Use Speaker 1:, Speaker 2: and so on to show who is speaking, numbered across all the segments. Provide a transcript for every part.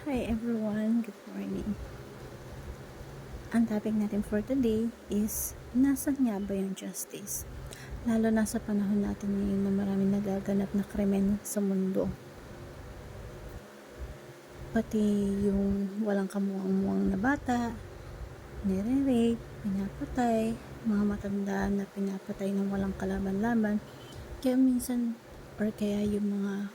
Speaker 1: Hi everyone, good morning. Ang topic natin for today is, nasan nga ba yung justice? Lalo na sa panahon natin ngayon na maraming nagaganap na krimen sa mundo. Pati yung walang kamuang-muang na bata, nire-rape, pinapatay, mga matanda na pinapatay ng walang kalaban-laban. Kaya minsan, or kaya yung mga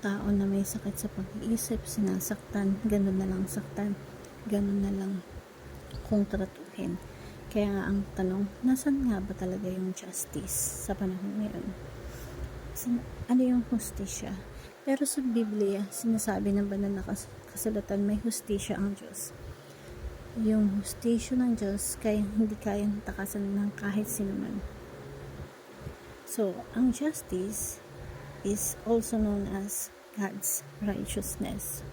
Speaker 1: tao na may sakit sa pag-iisip, sinasaktan, ganun na lang saktan, ganun na lang kung tratuhin. Kaya nga ang tanong, nasan nga ba talaga yung justice sa panahon ngayon? Ano yung hustisya? Pero sa Biblia, sinasabi ng banal na kasulatan, may hustisya ang Diyos. Yung hustisya ng Diyos, kaya hindi kayang takasan ng kahit sino man. So, ang justice is also known as God's righteousness.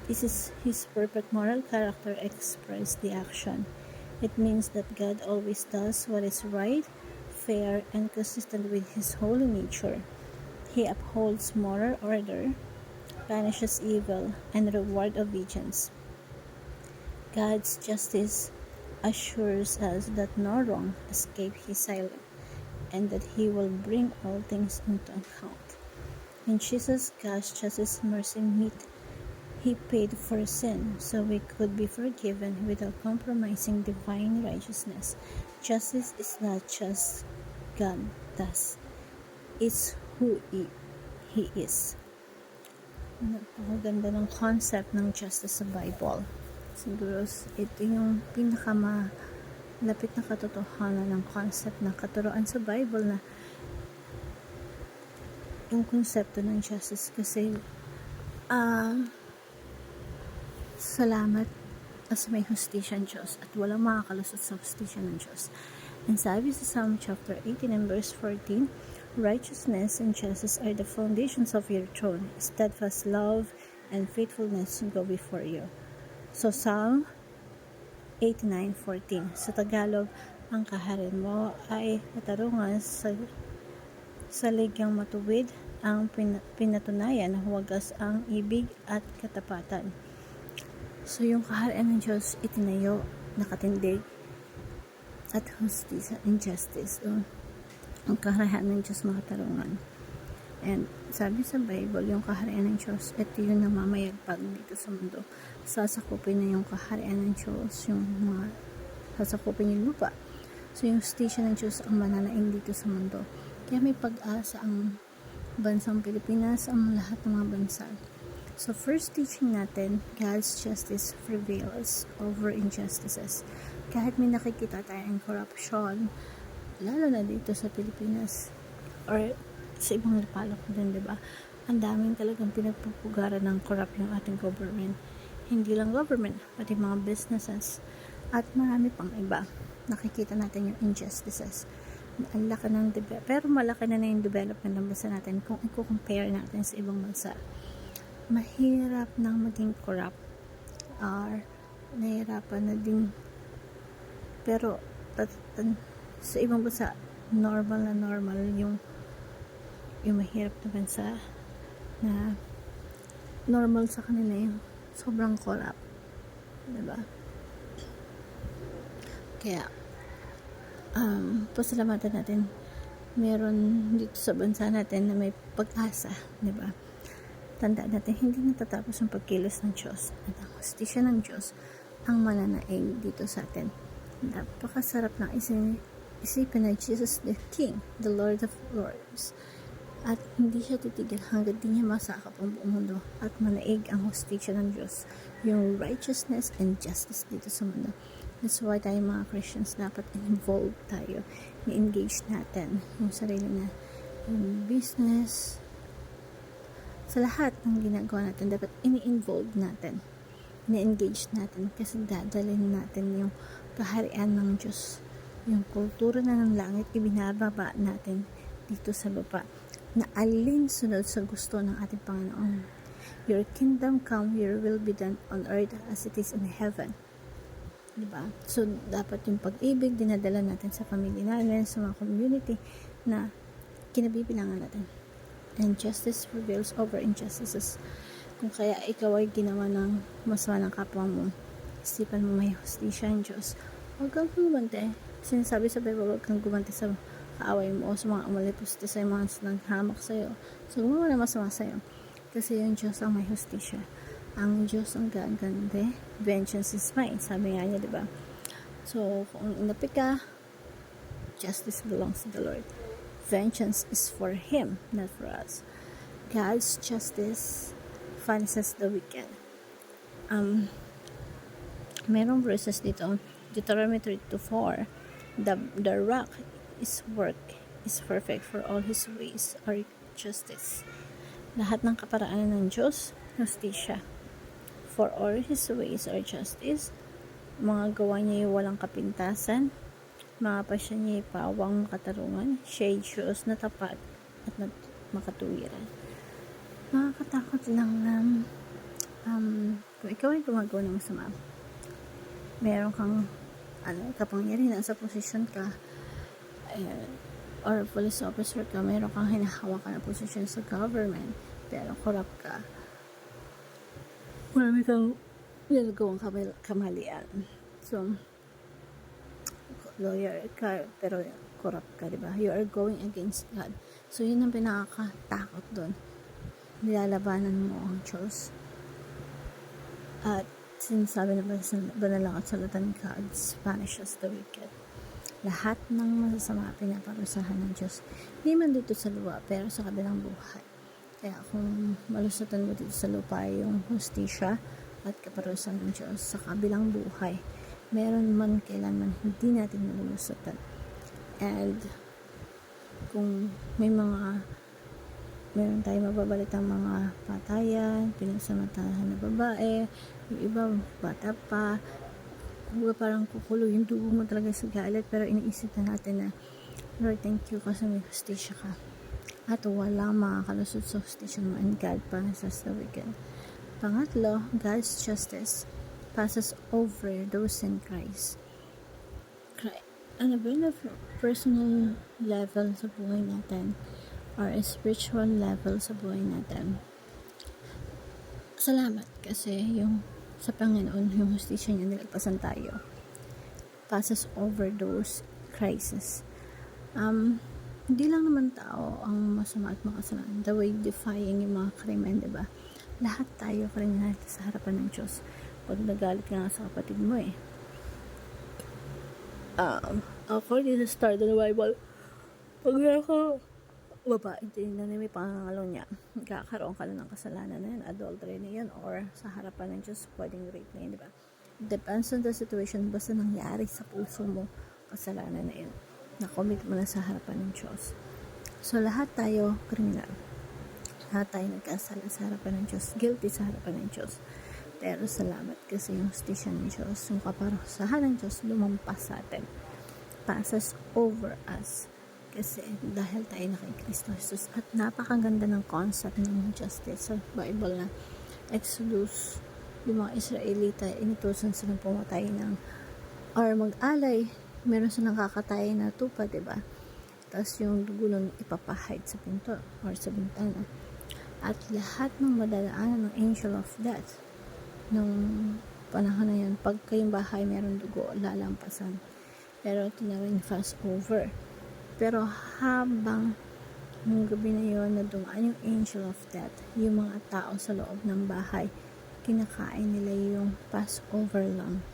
Speaker 1: This is His perfect moral character expressed the action. It means that God always does what is right, fair, and consistent with His holy nature. He upholds moral order, punishes evil, and rewards obedience. God's justice assures us that no wrong escapes His silence, and that He will bring all things into account. In Jesus, God's justice mercy meet, He paid for sin so we could be forgiven without compromising divine righteousness. Justice is not just God does, it's who He is. Napakaganda ng concept ng justice sa Bible. Siguro ito yung pinakamalapit na katotohanan ng concept ng katuruan sa Bible, na yung konsepto ng justice. Kasi salamat as may hustisya ng Diyos at walang makakalusot sa hustisya ng Diyos. And sabi sa Psalm chapter 18 and verse 14, righteousness and justice are the foundations of your throne. Steadfast love and faithfulness go before you. So Psalm 89:14. Sa Tagalog, ang kaharian mo ay katarungan, sa ligyang matuwid ang pinatunayan, wagas ang ibig at katapatan. So yung kaharian ng Diyos itinayo, nakatindig, at justice and justice. So, ang kaharian ng Diyos makatarungan. And sabi sa Bible, yung kaharian ng Diyos, ito yung namamayagpag dito sa mundo. Sasakupin na yung kaharian ng Diyos, yung mga sasakupin yung lupa. So yung hustisya ng Diyos ang mananaig dito sa mundo. Kaya may pag-asa ang bansang Pilipinas, ang lahat ng mga bansa. So first teaching natin, God's justice prevails over injustices. Kahit may nakikita tayong corruption, lalo na dito sa Pilipinas or sa ibang palok din, diba? Ang daming talagang pinagpupugaran ng corrupt yung ating government. Hindi lang government, pati mga businesses at marami pang iba. Nakikita natin yung injustices. Ang laki ng pero malaki na yung development ng bansa natin kung i-compare natin sa ibang bansa. Mahirap nang maging corrupt or nahirapan na din, pero sa ibang bansa normal yung mahirap na bansa, na normal sa kanila yung sobrang corrupt, diba? Kaya pasalamatan natin meron dito sa bansa natin na may pag-asa, diba? Tandaan natin, hindi natatapos ang pagkilos ng Diyos at ang hustisya ng Diyos ang mananaig dito sa atin. Napakasarap ng isipin na Jesus the King, the Lord of Lords, at hindi siya titigil hanggang di niya masakap ang buong mundo at manaig ang hustisya ng Diyos, yung righteousness and justice dito sa mundo. That's why tayo mga Christians dapat involved tayo, i-engage natin yung sarili na yung business, sa lahat ng ginagawa natin, dapat ini-involve natin, ini-engage natin, kasi dadalhin natin yung kaharian ng Diyos, yung kultura na ng langit, ibinababa natin dito sa lupa, na alinsunod sa gusto ng ating Panginoon. Your kingdom come, your will be done on earth as it is in heaven. Diba? So, dapat yung pag-ibig dinadala natin sa pamilya natin, sa mga community na kinabibilangan natin. and justice prevails over injustices. Kung kaya ikaw ay ginawa ng masama ng kapwa mo, isipan mo may hustisya ang Diyos. Huwag kang gumanti. Sinasabi sa Bible, huwag kang gumanti sa kaaway mo o sa mga umalipusti sa mga naghamak sa'yo. So, gumawa na masama sa'yo. Kasi yung Diyos ang may hustisya. Ang Diyos ang gagante. Vengeance is mine. Sabi nga niya, diba? So, kung inapi ka, justice belongs to the Lord. Vengeance is for Him, not for us. God's justice punishes the wicked. Merong verses dito, Deuteronomy 3:4, the rock is perfect, for all His ways are justice. Lahat ng kaparaanan ng Diyos, justisya. For all His ways are justice. Mga gawa niya ay walang kapintasan. Mga pasya niya ay pawang katarungan. Siya ay Diyos na tapat at makatuwiran. Nakakatakot lang na kung ikaw ay gumagawa ng masama, meron kang kapangyarihan, nasa posisyon ka, or police officer ka, meron kang hinahawakan na posisyon sa government, pero corrupt ka, marami kang ginagawang kamalian. So, lawyer ka, pero corrupt ka, diba? You are going against God. So, yun ang pinakatakot doon. Nilalabanan mo ang Diyos. At sinasabi na banalang at salatan, God punishes the wicked. Lahat ng masasama pinaparusahan ng Diyos. Hindi man dito sa lupa, pero sa kabilang buhay. Kaya kung malusatan mo dito sa lupa yung hustisya at kaparusahan ng Diyos sa kabilang buhay, meron man kailanman hindi natin malulusatan. And kung meron tayong mababalitang mga patayan, pinagsamatahan na babae, yung iba bata pa, parang kukulo yung dugo mo talaga sa galit, pero iniisip na natin na, Lord, thank you kasi may hustisya ka. At wala makakalusot sa hustisya mo, and God punishes the wicked. Pangatlo, God's justice passes over those in Christ. Ano ba na personal level sa buhay natin, or a spiritual level sa buhay natin? Salamat kasi yung sa Panginoon, yung hustisya niya, nilagpasan tayo. Passes over those crises. Hindi lang naman tao ang masama at makasalanan. The way defying yung mga krimen, diba? Lahat tayo kriminal sa harapan ng Diyos. Pag nagalit ka nga sa kapatid mo according to start of the Bible, pag babae, tingnan na may pangangalaw niya, kakaroon ka na ng kasalanan na yan, adultery na yan, or sa harapan ng Diyos, pwedeng rape na yan, diba? Depends on the situation, basta nangyari sa puso mo, kasalanan na yan, na-commit mo na sa harapan ng Diyos. So, lahat tayo kriminal. Lahat tayo nagkasala sa harapan ng Diyos, guilty sa harapan ng Diyos. Pero salamat kasi yung hustisya ng Diyos, yung kaparusahan ng Diyos, lumampas sa atin. Passes over us. Kasi dahil tayo na kay Kristo Jesus. At napakaganda ng concept ng justice sa Bible na Exodus, yung mga Israelita, inutusan silang pumatay ng, or mag-alay, meron silang kakatay na tupa, diba? Tapos yung dugo nun ipapahide sa pinto or sa bintana. At lahat ng madadaanan ng angel of death, nung panahon na yan, pag kayong bahay meron dugo, lalampasan. Pero tinawag fast over. Pero habang nung gabi na yun, na dumaan yung angel of death, yung mga tao sa loob ng bahay, kinakain nila yung Passover lamb.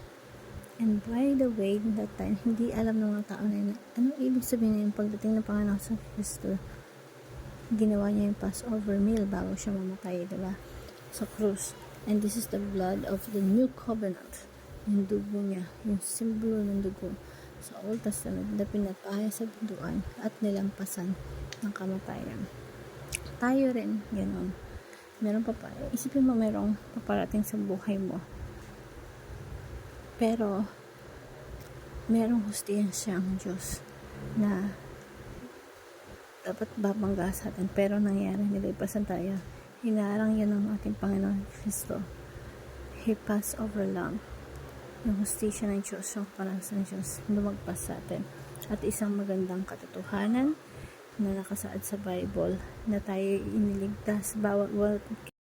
Speaker 1: And by the way, that time, hindi alam ng mga tao na yun, ano ibig sabihin na yung pagdating ng Panginoon sa Kristo, ginawa niya yung Passover meal bago siya mamatay, diba? Sa krus. And this is the blood of the new covenant. Yung dugo niya, yung simbolo ng dugo sa Old Testament na pinapahaya sa binduan at nilampasan ng kamatayan. Tayo rin, gano'n. Meron pa pa. Isipin mo merong paparating sa buhay mo. Pero, merong hustisya ang Diyos na dapat babangga sa atin. Pero nangyari, nilipasan tayo. Hinarang yun ng ating Panginoon Kristo. He passed over lamb. Yung hustisya ng Diyos, yung kaparangan ng Diyos, lumagpas sa atin. At isang magandang katotohanan na nakasaad sa Bible na tayo iniligtas bawat